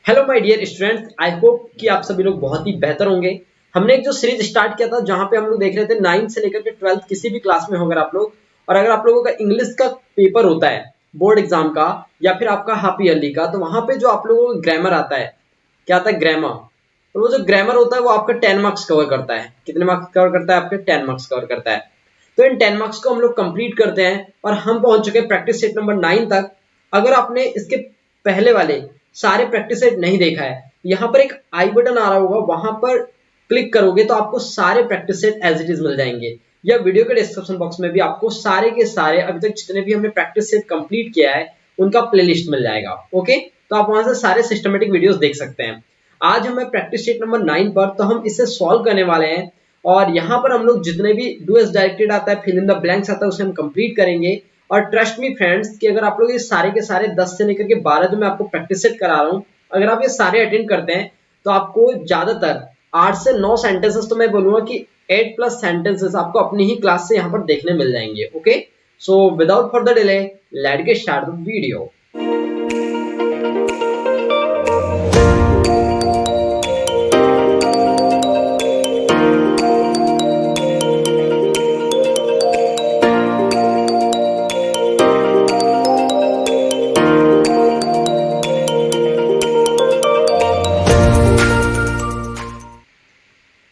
Hello my dear students, I hope कि आप सभी लोग बहुत ही बेहतर होंगे। हमने एक जो सीरीज स्टार्ट किया था जहां पे हम लोग देख रहे थे 9th से लेकर के 12th किसी भी क्लास में हो अगर आप लोग, और अगर आप लोगों का इंग्लिश का पेपर होता है बोर्ड एग्जाम का या फिर आपका हाफ ईयरली का, तो वहां पे जो आप लोगों को ग्रामर आता है, क्या आता है ग्रामर। और वो जो ग्रामर होता है वो आपका 10 मार्क्स कवर करता है। कितने मार्क्स कवर करता है? आपके 10 मार्क्स कवर करता है। तो इन 10 मार्क्स को हम लोग कंप्लीट करते हैं और हम पहुंच चुके हैं प्रैक्टिस सेट नंबर 9 तक। अगर आपने इसके पहले वाले सारे प्रैक्टिस सेट नहीं देखा है, यहाँ पर एक आई बटन आ रहा होगा, वहां पर क्लिक करोगे तो आपको सारे practice set as it is मिल जाएंगे, या वीडियो के डिस्क्रिप्शन बॉक्स में भी आपको सारे के सारे अभी तक जितने भी हमने प्रैक्टिस सेट कंप्लीट किया है उनका प्लेलिस्ट मिल जाएगा। ओके, तो आप वहां से सारे सिस्टमेटिक वीडियोस देख सकते हैं। आज हमें प्रैक्टिस सेट नंबर 9 पर, तो हम इसे सॉल्व करने वाले हैं। और यहाँ पर हम लोग जितने भी डू एज डायरेक्टेड आता है, फिल इन द ब्लैंक्स आता है, उसे हम कंप्लीट करेंगे। और ट्रस्ट मी फ्रेंड्स कि अगर आप लोग ये सारे के सारे 10 से लेकर के 12 जो मैं आपको प्रैक्टिस सेट करा रहा हूँ, अगर आप ये सारे अटेंड करते हैं तो आपको ज्यादातर 8 से 9 सेंटेंसेस, तो मैं बोलूंगा कि 8+ सेंटेंसेस आपको अपनी ही क्लास से यहाँ पर देखने मिल जाएंगे। Okay, so without further delay let's get start the video.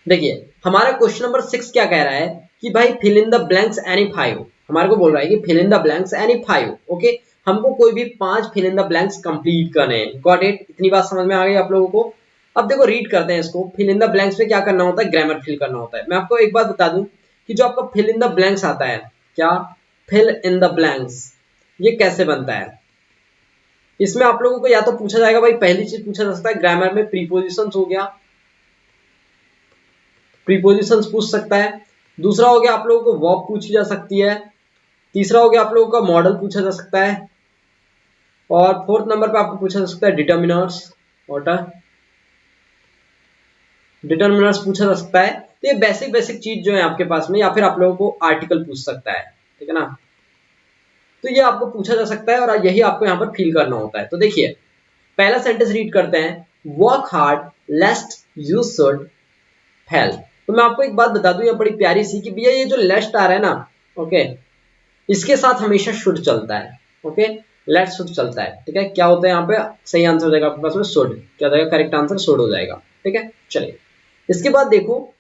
देखिए, हमारा क्वेश्चन नंबर 6 क्या कह रहा है कि भाई fill in the blanks any 5। हमारे को बोल रहा है कि fill in the blanks any 5। Okay, हमको कोई भी 5 fill in the blanks complete करने हैं। Got it? इतनी बात समझ में आ गई आप लोगों को? अब देखो, रीड करते हैं इसको। फिल इन द ब्लैंक्स में क्या करना होता है? ग्रामर फिल करना होता है। मैं आपको एक बात बता दूं कि जो आपका फिल इन द ब्लैंक्स आता है, क्या फिल इन द ब्लैंक्स, ये कैसे बनता है? इसमें आप लोगों को या तो पूछा जाएगा, भाई पहली चीज पूछा जा सकता है ग्रामर में प्रीपोजिशंस हो गया, प्रीपोजिशंस पूछ सकता है। दूसरा हो गया आप लोगों को वर्ब पूछी जा सकती है। तीसरा हो गया आप लोगों का मॉडल पूछा जा सकता है। और फोर्थ नंबर पे आपको पूछा जा सकता है डिटर्मिनर्स। डिटर्मिनर्स पूछा जा सकता है। तो ये बेसिक बेसिक चीज जो है आपके पास में, या फिर आप लोगों को आर्टिकल पूछ सकता है। ठीक है ना? तो ये आपको पूछा जा सकता है और यही आपको यहाँ पर फील करना होता है। तो देखिए, पहला सेंटेंस रीड करते हैं। Work hard लेस्ट you should help. तो मैं आपको एक बात बता दूं, ये बड़ी प्यारी सी, कि भैया ये जो लेस्ट आ रहा है ना, ओके, इसके साथ हमेशा शुड चलता है। ओके, लेट शुड चलता है। ठीक है, क्या होता है यहाँ पे? सही आंसर हो जाएगा आपके पास में शुड। क्या हो जाएगा? करेक्ट आंसर शुड हो जाएगा। ठीक है, चलिए इसके बाद देखो,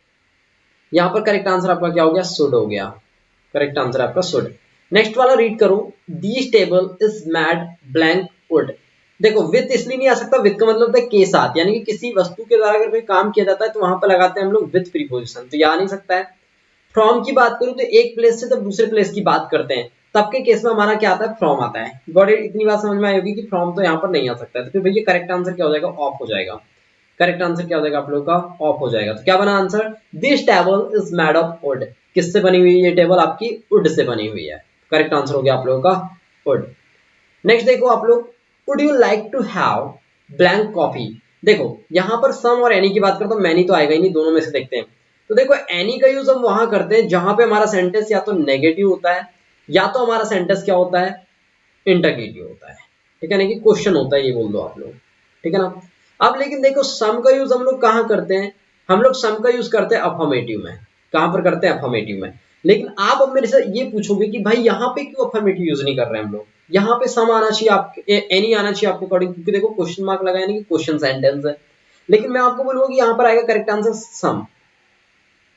यहाँ पर करेक्ट आंसर आपका क्या हो गया? शुड हो गया। करेक्ट आंसर आपका शुड। नेक्स्ट वाला रीड करो। This table is mad blank would. देखो, विथ इसलिए नहीं आ सकता, विथ का मतलब होता है के साथ, यानी कि किसी वस्तु के द्वारा अगर कोई काम किया जाता है तो वहां पर लगाते हैं हम लोग विथ प्रीपोजिशन, तो ये आ नहीं सकता है। फ्रॉम की बात करूं तो एक प्लेस से जब दूसरे प्लेस की बात करते हैं तब के केस में हमारा क्या आता है? फ्रॉम आता है। Got it? इतनी बात समझ में आई होगी कि फ्रॉम तो यहाँ पर नहीं आ सकता है। तो फिर भैया करेक्ट आंसर क्या हो जाएगा? ऑफ हो जाएगा। करेक्ट आंसर क्या हो जाएगा आप लोगों का? ऑफ हो जाएगा। तो क्या बना answer? This table is made of would. किससे बनी हुई है ये टेबल? आपकी वुड से बनी हुई है। करेक्ट आंसर हो गया आप लोगों का वुड। नेक्स्ट देखो आप लोग, would you like to have blank coffee. देखो, यहां पर सम और एनी की बात करता हूं, मैनी तो आएगा ही नहीं, दोनों में से देखते हैं। तो देखो, एनी का यूज हम वहां करते हैं जहां पे हमारा सेंटेंस या तो नेगेटिव होता है, या तो हमारा सेंटेंस क्या होता है? इंटरगेटिव होता है। ठीक है ना, कि क्वेश्चन होता है, ये बोल दो आप लोग। ठीक है ना? अब लेकिन देखो, सम का यूज हम लोग कहाँ करते हैं? हम लोग सम का यूज करते हैं अफर्मेटिव में। कहां पर करते हैं? अफर्मेटिव में। लेकिन आप अब मेरे से ये पूछोगे कि भाई यहाँ पे क्यों अफर्मेटिव यूज नहीं कर रहे हैं हम लोग? यहाँ पे सम आना चाहिए, आपके एनी आना चाहिए आपके अकॉर्डिंग, क्योंकि देखो क्वेश्चन मार्क लगा यानी कि क्वेश्चन सेंटेंस है। लेकिन मैं आपको बोलूंगा कि यहाँ पर आएगा करेक्ट आंसर सम,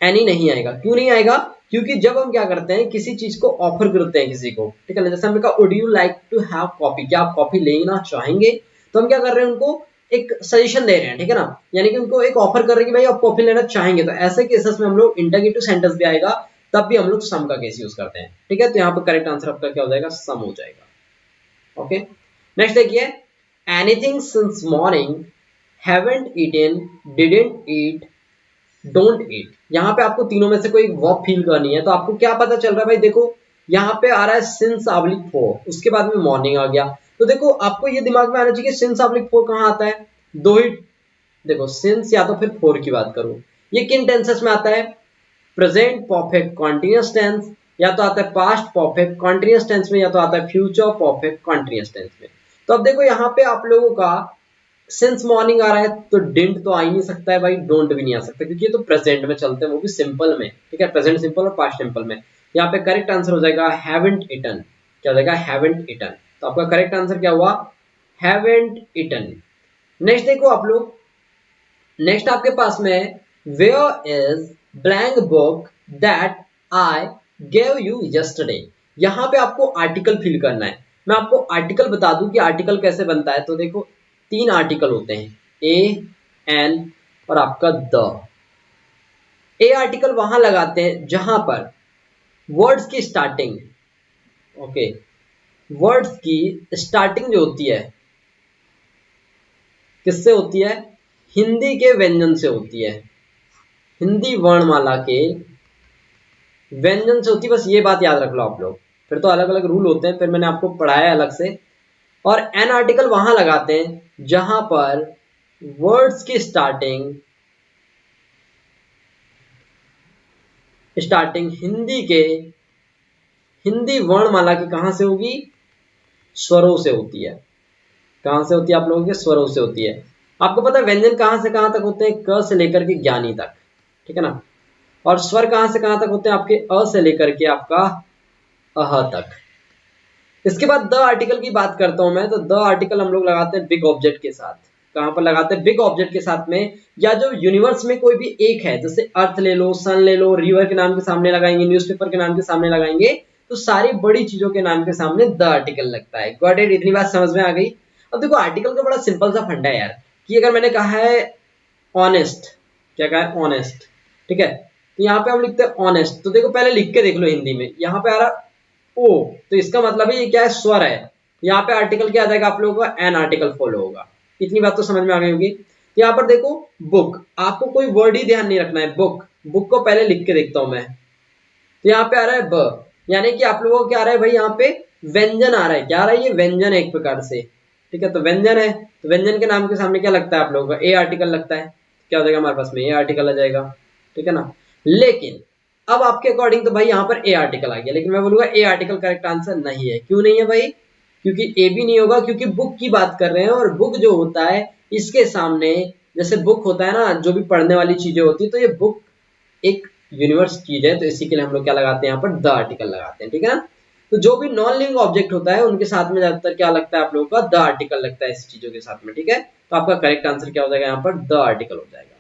एनी नहीं आएगा। क्यों नहीं आएगा? क्योंकि जब हम क्या करते हैं, किसी चीज को ऑफर करते हैं किसी को, ठीक है ना, जैसे हमने कहा would you like to have coffee, क्या आप कॉफी लेना चाहेंगे, तो हम क्या कर रहे हैं? उनको एक सजेशन दे रहे हैं। ठीक है ना, यानी कि उनको एक ऑफर कर रहे हैं कि भाई आप कॉफी लेना चाहेंगे। तो ऐसे केसेस में हम लोग इंटरगेटिव सेंटेंस भी आएगा, तब भी हम लोग सम का केस यूज करते हैं। ठीक है, तो यहाँ पर करेक्ट आंसर आपका क्या हो जाएगा? सम हो जाएगा। ओके, नेक्स्ट देखिए, anything since morning, haven't eaten, didn't eat, don't eat. यहाँ पे आपको तीनों में से कोई वर्ब फील करनी है। तो आपको क्या पता चल रहा है भाई? देखो, यहाँ पे आ रहा है सिंस ऑब्लिक फोर, उसके बाद में मॉर्निंग आ गया। तो देखो, आपको ये दिमाग में आना चाहिए कि सिंस ऑब्लिक फोर कहाँ आता है? दो ही, देखो सिंस या तो फिर फोर की बात करूं, ये किन टेंसेस में आता है? प्रेजेंट परफेक्ट कॉन्टिन्यूअस टेंस, या तो आता है पास्ट परफेक्ट कॉन्टिन्यूअस टेंस में, या तो आता है फ्यूचर परफेक्ट कॉन्टिन्यूअस टेंस में। तो अब देखो, यहाँ पे आप लोगों का सिंस मॉर्निंग आ रहा है तो डिडंट तो आ ही नहीं सकता है भाई, डोंट भी नहीं आ सकता क्योंकि ये तो प्रेजेंट में चलते हैं, वो भी सिंपल में, ठीक है, प्रेजेंट सिंपल और पास्ट सिंपल में। यहाँ पे करेक्ट आंसर हो जाएगा हैवंट ईटन। क्या हो जाएगा? Haven't eaten. तो आपका करेक्ट आंसर क्या हुआ? Haven't eaten. नेक्स्ट देखो आप लोग, नेक्स्ट आपके पास में where is blank book that I gave you yesterday. यहाँ पे आपको आर्टिकल फिल करना है। मैं आपको आर्टिकल बता दूं कि आर्टिकल कैसे बनता है। तो देखो 3 आर्टिकल होते हैं, ए, एन और आपका द। ए आर्टिकल वहां लगाते हैं जहां पर वर्ड्स की स्टार्टिंग, ओके, वर्ड्स की स्टार्टिंग जो होती है किससे होती है? हिंदी के व्यंजन से होती है, हिंदी वर्णमाला के व्यंजन से होती है। बस ये बात याद रख लो आप लोग, फिर तो अलग अलग रूल होते हैं, फिर मैंने आपको पढ़ाया अलग से। और एन आर्टिकल वहां लगाते हैं जहां पर वर्ड्स की स्टार्टिंग हिंदी वर्णमाला की कहां से होगी? स्वरों से होती है। कहां से होती है आप लोगों के? स्वरों से होती है। आपको पता है व्यंजन कहां से कहां तक होते हैं? क से लेकर के ज्ञानी तक, ठीक है ना। और स्वर कहां से कहां तक होते हैं? आपके अ से लेकर के आपका अह तक। इसके बाद द आर्टिकल की बात करता हूं मैं। तो द आर्टिकल हम लोग लगाते हैं बिग ऑब्जेक्ट के साथ। कहां पर लगाते हैं? बिग ऑब्जेक्ट के साथ में, या जो यूनिवर्स में कोई भी एक है, जैसे अर्थ ले लो, सन ले लो, रिवर के नाम के सामने लगाएंगे, न्यूज़पेपर के नाम के सामने लगाएंगे, तो सारी बड़ी चीजों के नाम के सामने द आर्टिकल लगता है। Got it? इतनी बात समझ में आ गई। अब देखो आर्टिकल का बड़ा सिंपल सा फंडा है यार, कि अगर मैंने कहा है ऑनेस्ट, क्या कहा है? ऑनेस्ट, ठीक है, तो यहाँ पे हम लिखते हैं ऑनेस्ट। तो देखो पहले लिख के देख लो हिंदी में, यहाँ पे आ रहा ओ, तो इसका मतलब है ये क्या है? स्वर है। यहाँ पे आर्टिकल क्या आ जाएगा आप लोगों का? एन आर्टिकल फॉलो होगा। इतनी बात तो समझ में आ गई होगी। यहाँ पर देखो बुक, आपको कोई वर्ड ही ध्यान नहीं रखना है। बुक, बुक को पहले लिख के देखता हूं मैं। तो यहाँ पे आ रहा है ब, यानी कि आप लोगों को क्या आ रहा है भाई? यहाँ पे व्यंजन आ रहा है। क्या आ रहा है? ये व्यंजन है एक प्रकार से, ठीक है। तो व्यंजन है, तो व्यंजन के नाम के सामने क्या लगता है आप लोगों का? ए आर्टिकल लगता है। क्या हो जाएगा हमारे पास में? ए आर्टिकल आ जाएगा, ठीक है ना। लेकिन अब आपके अकॉर्डिंग तो भाई यहाँ पर ए आर्टिकल आ गया, लेकिन मैं बोलूंगा ए आर्टिकल करेक्ट आंसर नहीं है। क्यों नहीं है भाई? क्योंकि ए भी नहीं होगा, क्योंकि बुक की बात कर रहे हैं, और बुक जो होता है इसके सामने, जैसे बुक होता है ना, जो भी पढ़ने वाली चीजें होती है, तो ये बुक एक यूनिवर्स चीज है, तो इसी के लिए हम लोग क्या लगाते हैं? यहाँ पर द आर्टिकल लगाते हैं, ठीक है ना। तो जो भी नॉन लिविंग ऑब्जेक्ट होता है उनके साथ में ज्यादातर क्या लगता है आप लोगों का? द आर्टिकल लगता है इस चीजों के साथ में, ठीक है। तो आपका करेक्ट आंसर क्या हो जाएगा? यहाँ पर द आर्टिकल हो जाएगा।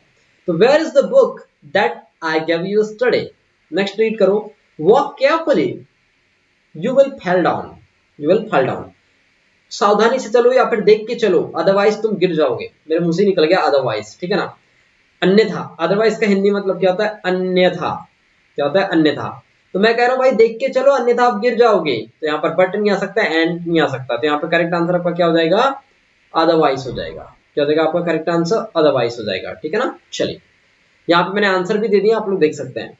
तो where is the book that I give you yesterday? Next read करो। Walk carefully, you will fall down, you will fall down. सावधानी से चलो या फिर देख के चलो, अदरवाइज तुम गिर जाओगे। मेरे मुंह से निकल गया अदरवाइज, ठीक है ना। अन्यथा, अदरवाइज का हिंदी मतलब क्या होता है? अन्यथा। क्या होता है? अन्यथा। तो मैं कह रहा हूं भाई देख के चलो, अन्यथा आप गिर जाओगे। तो यहाँ पर बट नहीं आ सकता, एंड नहीं आ सकता, तो यहाँ पर करेक्ट आंसर आपका क्या हो जाएगा? अदरवाइज हो जाएगा। क्या हो जाएगा आपका करेक्ट आंसर? अदरवाइज हो जाएगा, ठीक है ना। चलिए, यहाँ पे मैंने आंसर भी दे दिया, आप लोग देख सकते हैं।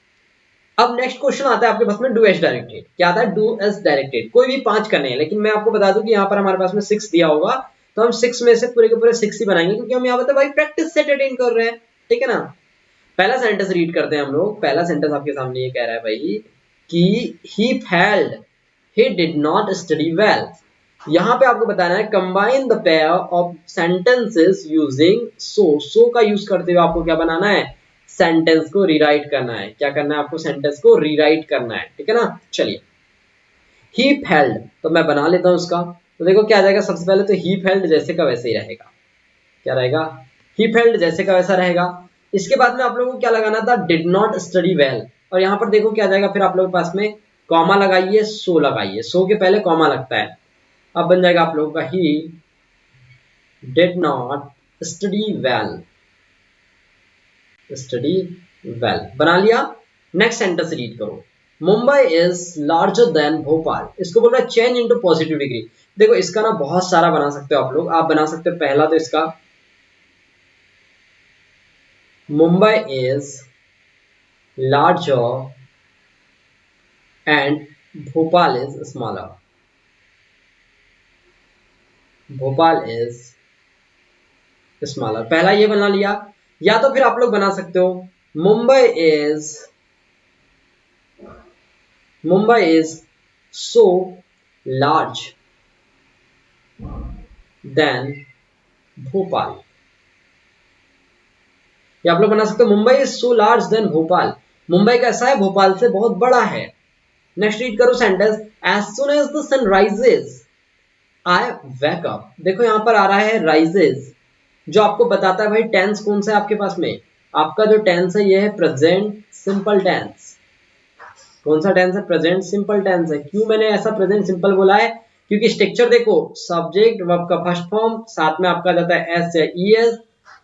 अब नेक्स्ट क्वेश्चन आता है आपके पास में डू एस डायरेक्टेड। क्या आता है? Do S directed. कोई भी 5 करने हैं, लेकिन मैं आपको बता दूं कि यहाँ पर हमारे पास में 6 दिया होगा, तो हम 6 में से पूरे के पूरे 6 ही बनाएंगे, क्योंकि हम यहाँ पर भाई प्रैक्टिस सेट अटेंड कर रहे हैं, ठीक है ना। पहला सेंटेंस रीड करते हैं हम लोग। पहला सेंटेंस आपके सामने ये कह रहा है भाई कि he failed, he did not study well। यहाँ पे आपको बताना है combine the pair of sentences using so. So का यूज करते हुए आपको क्या बनाना है? सेंटेंस को रीराइट करना है। क्या करना है आपको? सेंटेंस को रीराइट करना है, ठीक है ना। चलिए, he failed, तो मैं बना लेता हूं उसका। तो देखो क्या आ जाएगा? सबसे पहले तो he failed जैसे का वैसे ही रहेगा। क्या रहेगा? he failed जैसे का वैसा रहेगा। इसके बाद में आप लोगों को क्या लगाना था? Did not study well. और यहाँ पर देखो क्या आ जाएगा फिर आप लोगों के पास में? कॉमा लगाइए, सो लगाइए। सो के पहले कॉमा लगता है। अब बन जाएगा आप लोगों का he did not study well, study well बना लिया। नेक्स्ट सेंटेंस रीड करो। Mumbai is larger than Bhopal. इसको बोल रहा है चेंज इनटू पॉजिटिव डिग्री। देखो इसका ना बहुत सारा बना सकते हो आप लोग। आप बना सकते हो पहला तो इसका Mumbai is larger and Bhopal is smaller. Bhopal is smaller। पहला ये बना लिया। या तो फिर आप लोग बना सकते हो Mumbai is so large than Bhopal. या आप लोग बना सकते हो Mumbai is so large than Bhopal. Mumbai कैसा है, भोपाल से बहुत बड़ा है। नेक्स्ट रीड करो sentence, as soon as the sun rises I wake up. देखो यहां पर आ रहा है राइजेस, जो आपको बताता है भाई टेंस कौन सा है आपके पास में। आपका जो टेंस है ये है प्रेजेंट सिंपल टेंस। कौन सा टेंस है, प्रेजेंट सिंपल टेंस है। क्यों मैंने ऐसा प्रेजेंट सिंपल बोला है, क्योंकि स्ट्रक्चर देखो, सब्जेक्ट वर्ब का फर्स्ट फॉर्म, साथ में आपका जाता है एस या ईएस,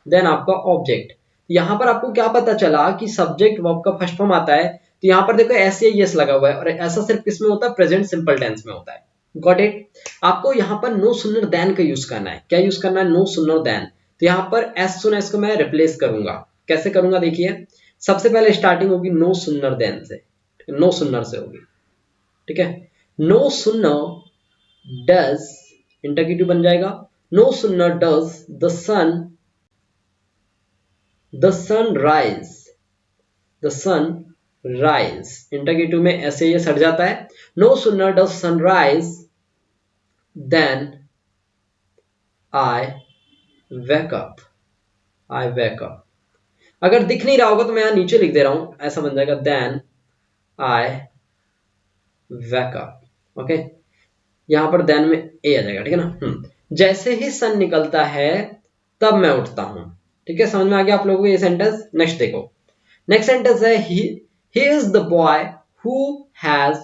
देन आपका ऑब्जेक्ट। यहाँ पर आपको क्या पता चला कि सब्जेक्ट वर्ब का फर्स्ट फॉर्म आता है, तो यहाँ पर देखो एस या ईएस लगा हुआ है, और ऐसा सिर्फ किसमें होता है, प्रेजेंट सिंपल टेंस में होता है। Got it. आपको यहाँ पर नो सुनर देन का यूज करना है। क्या यूज करना है, नो सुनर देन। तो यहाँ पर एस सुन एस को मैं रिप्लेस करूंगा। कैसे करूंगा, देखिए सबसे पहले स्टार्टिंग होगी नो सुनर देन से, नो सुनर से होगी, ठीक है। नो सुनर डज, इंटरगेटिव बन जाएगा, no sooner does the sun rise, the sun rise, interrogative में ऐसे ये सट जाता है। No sooner does sun rise then I wake up, I wake up. अगर दिख नहीं रहा होगा तो मैं यहां नीचे लिख दे रहा हूं, ऐसा बन जाएगा then I wake up. Okay, यहां पर देन में ए आ जाएगा, ठीक है ना। जैसे ही सन निकलता है तब मैं उठता हूं, ठीक है। समझ में आ गया आप लोगों को ये सेंटेंस। नेक्स्ट देखो, नेक्स्ट सेंटेंस है he is the boy who has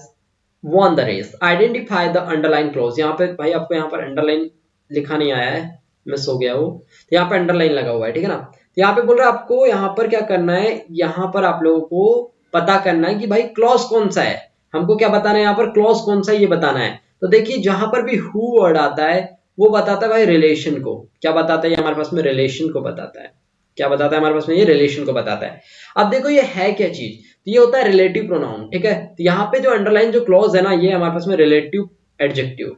won the race, identify the underline clause। यहाँ पे भाई आपको यहाँ पर अंडरलाइन लिखा नहीं आया है, मिस हो गया वो, तो यहाँ पे अंडरलाइन लगा हुआ है, ठीक है ना। तो यहाँ पे बोल रहा है आपको यहाँ पर क्या करना है, यहाँ पर आप लोगों को पता करना है कि भाई क्लॉज कौन सा है। हमको क्या बताना है यहाँ पर, क्लॉज कौन सा है ये बताना है। तो देखिए जहां पर भी हु वर्ड आता है वो बताता है भाई रिलेशन को। क्या बताता है ये हमारे पास में, रिलेशन को बताता है। क्या बताता है हमारे पास में, ये रिलेशन को बताता है। अब देखो ये है क्या चीज, तो ये होता है रिलेटिव प्रोनाउन, ठीक है। तो यहाँ पे जो अंडरलाइन जो क्लॉज है ना, ये हमारे पास में relative adjective,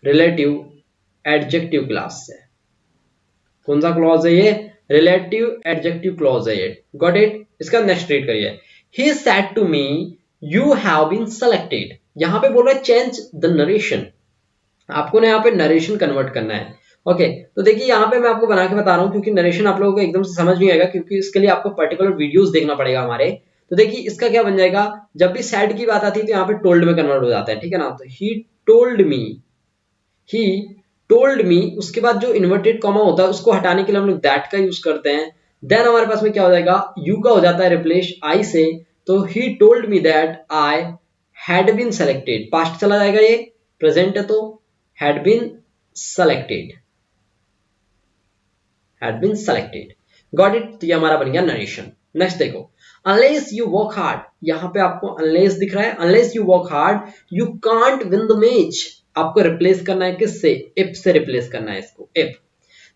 relative adjective class है। कौन सा क्लॉज है ये, रिलेटिव एडजेक्टिव क्लॉज है ये। Got it. इसका नेक्स्ट रीड करिए, he said to me you have been selected. यहां पे बोल रहा है चेंज द नरेशन, आपको ना यहाँ पे नरेशन कन्वर्ट करना है। ओके, तो देखिए यहाँ पे मैं आपको बना के बता रहा हूँ, क्योंकि नरेशन आप लोगों को एकदम से समझ नहीं आएगा, क्योंकि इसके लिए आपको पर्टिकुलर वीडियोस देखना पड़ेगा हमारे। तो देखिए इसका क्या बन जाएगा, जब भी सैड की बात आती है तो यहाँ पे टोल्ड में कन्वर्ट हो जाता है, ठीक है ना। तो he told me, he told मी, उसके बाद जो इन्वर्टेड कॉमा होता है उसको हटाने के लिए हम लोग दैट का यूज करते हैं। देन हमारे पास में क्या हो जाएगा, यू का हो जाता है रिप्लेस आई से। तो he told me that I had been selected, past चला जाएगा, ये प्रेजेंट है तो had been selected, had been selected। Got it। तो ये हमारा बन गया नरेशन। नेक्स्ट देखो, unless you work hard, यहां पे आपको unless दिख रहा है, unless you work hard you can't win the match। आपको रिप्लेस करना है किससे, if से रिप्लेस करना है इसको, if।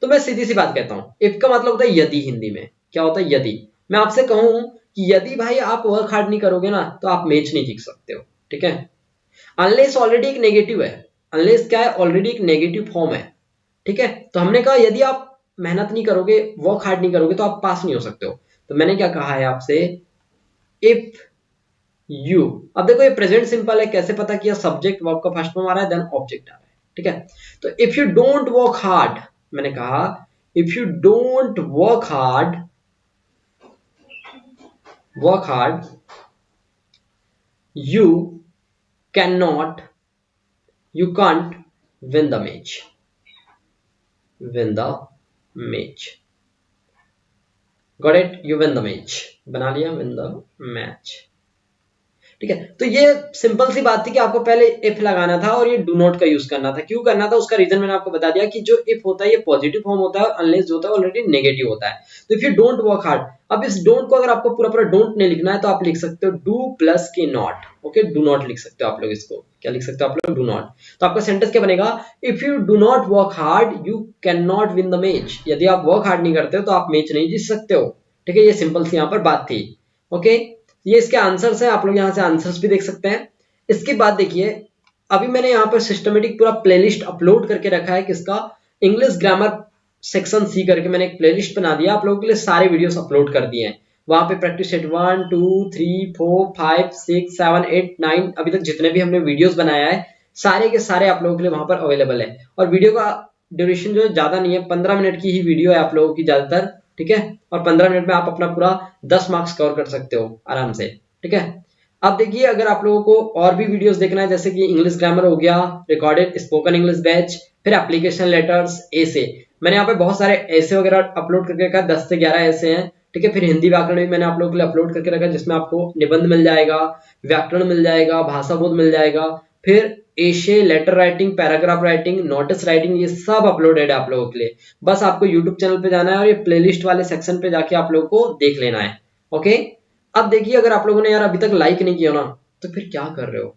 तो मैं सीधी सी बात कहता हूं, if का मतलब होता है यदि, हिंदी में क्या होता है, यदि। मैं आपसे कहूं कि यदि भाई आप वर्क हार्ड नहीं करोगे ना तो आप मैच नहीं जीत सकते हो, ठीक है। unless ऑलरेडी एक नेगेटिव है, अनलेस क्या है, ऑलरेडी एक नेगेटिव फॉर्म है, ठीक है। तो हमने कहा यदि आप मेहनत नहीं करोगे, वर्क हार्ड नहीं करोगे तो आप पास नहीं हो सकते हो। तो मैंने क्या कहा है आपसे, इफ यू। अब देखो ये प्रेजेंट सिंपल है, कैसे पता किया, सब्जेक्ट वर्ब का फर्स्ट फॉर्म आ रहा है, देन ऑब्जेक्ट आ रहा है, ठीक है। तो if you don't work hard, मैंने कहा if you don't work hard you can not, you can't win the match, win the match। got it, you win the match, बना लिया, win the match, ठीक है। तो ये सिंपल सी बात थी कि आपको पहले इफ लगाना था और ये डू नॉट का यूज करना था। क्यों करना था, उसका रीजन मैंने आपको बता दिया कि जो इफ होता है ये पॉजिटिव फॉर्म होता है और अनलेस जो होता है ऑलरेडी नेगेटिव होता है। तो if you don't work hard, अब इस डोंट को अगर आपको पूरा पूरा डोंट नहीं लिखना है तो आप लिख सकते हो डू प्लस के नॉट। ओके, डू नॉट लिख सकते हो आप लोग, इसको क्या लिख सकते हो आप लोग, डू नॉट। तो आपका सेंटेंस क्या बनेगा, if you do not work hard you can not win the match. यदि आप वर्क हार्ड नहीं करते हो तो आप मैच नहीं जीत सकते हो, ठीक है। ये सिंपल सी यहाँ पर बात थी। ओके, ये इसके आंसर्स हैं, आप लोग यहाँ से आंसर्स भी देख सकते हैं। इसके बाद देखिए, अभी मैंने यहाँ पर सिस्टमेटिक पूरा प्लेलिस्ट अपलोड करके रखा है, किसका, इंग्लिश ग्रामर सेक्शन सी करके मैंने एक प्लेलिस्ट बना दिया आप लोगों के लिए, सारे वीडियोस अपलोड कर दिए हैं। वहां पे प्रैक्टिस सेट 1 2 3 4 5 6 7 8 9 अभी तक जितने भी हमने वीडियोस बनाया है सारे के सारे आप लोगों के लिए वहां पर अवेलेबल है। और वीडियो का ड्यूरेशन जो है ज्यादा नहीं है, 15 मिनट की ही वीडियो है आप लोगों की ज्यादातर, ठीक है। और 15 मिनट में आप अपना पूरा 10 मार्क्स कवर कर सकते हो आराम से, ठीक है। अब देखिए, अगर आप लोगों को और भी वीडियोस देखना है, जैसे कि इंग्लिश ग्रामर हो गया, रिकॉर्डेड स्पोकन इंग्लिश बैच, फिर एप्लीकेशन लेटर्स, ऐसे मैंने यहाँ पे बहुत सारे ऐसे वगैरह अपलोड करके रखा है, 10 से 11 ऐसे हैं, ठीक है। फिर हिंदी व्याकरण भी मैंने आप लोगों के लिए अपलोड करके रखा है, जिसमें आपको निबंध मिल जाएगा, व्याकरण मिल जाएगा, भाषा बोध मिल जाएगा, फिर essay, letter writing, paragraph writing, notice writing, ये सब अपलोडेड है आप लोगों के लिए। बस आपको यूट्यूब चैनल पे जाना है और ये प्लेलिस्ट वाले सेक्शन पे जाके आप लोगों को देख लेना है, ओके। अब देखिए, अगर आप लोगों ने यार अभी तक लाइक नहीं किया ना, तो फिर क्या कर रहे हो,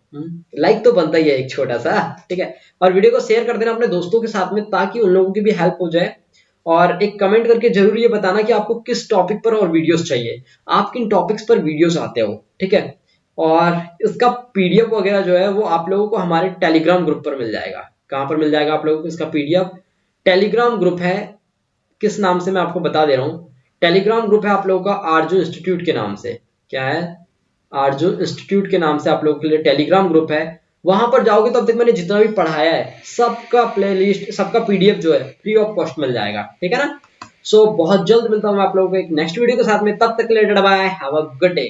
लाइक तो बनता ही है एक छोटा सा, ठीक है। और वीडियो को शेयर कर देना अपने दोस्तों के साथ में, ताकि उन लोगों की भी हेल्प हो जाए। और एक कमेंट करके जरूर ये बताना कि आपको किस टॉपिक पर और वीडियोस चाहिए, आप किन टॉपिक्स पर वीडियोस आते हो, ठीक है। और इसका पीडीएफ वगैरह जो है वो आप लोगों को हमारे टेलीग्राम ग्रुप पर मिल जाएगा। कहां पर मिल जाएगा आप लोगों को इसका पीडीएफ? टेलीग्राम ग्रुप है, किस नाम से मैं आपको बता दे रहा हूँ। टेलीग्राम ग्रुप है आप लोगों का आरजू इंस्टीट्यूट के नाम से। क्या है? आरजू इंस्टीट्यूट के नाम से आप लोगों के लिए टेलीग्राम ग्रुप है। वहां पर जाओगे तो अब तक मैंने जितना भी पढ़ाया है सबका प्लेलिस्ट, सबका पीडीएफ जो है फ्री ऑफ कॉस्ट मिल जाएगा, ठीक है ना। सो बहुत जल्द मिलता हूं मैं आप लोगों को एक नेक्स्ट वीडियो के साथ में, तब तक के लिए bye, have a good day.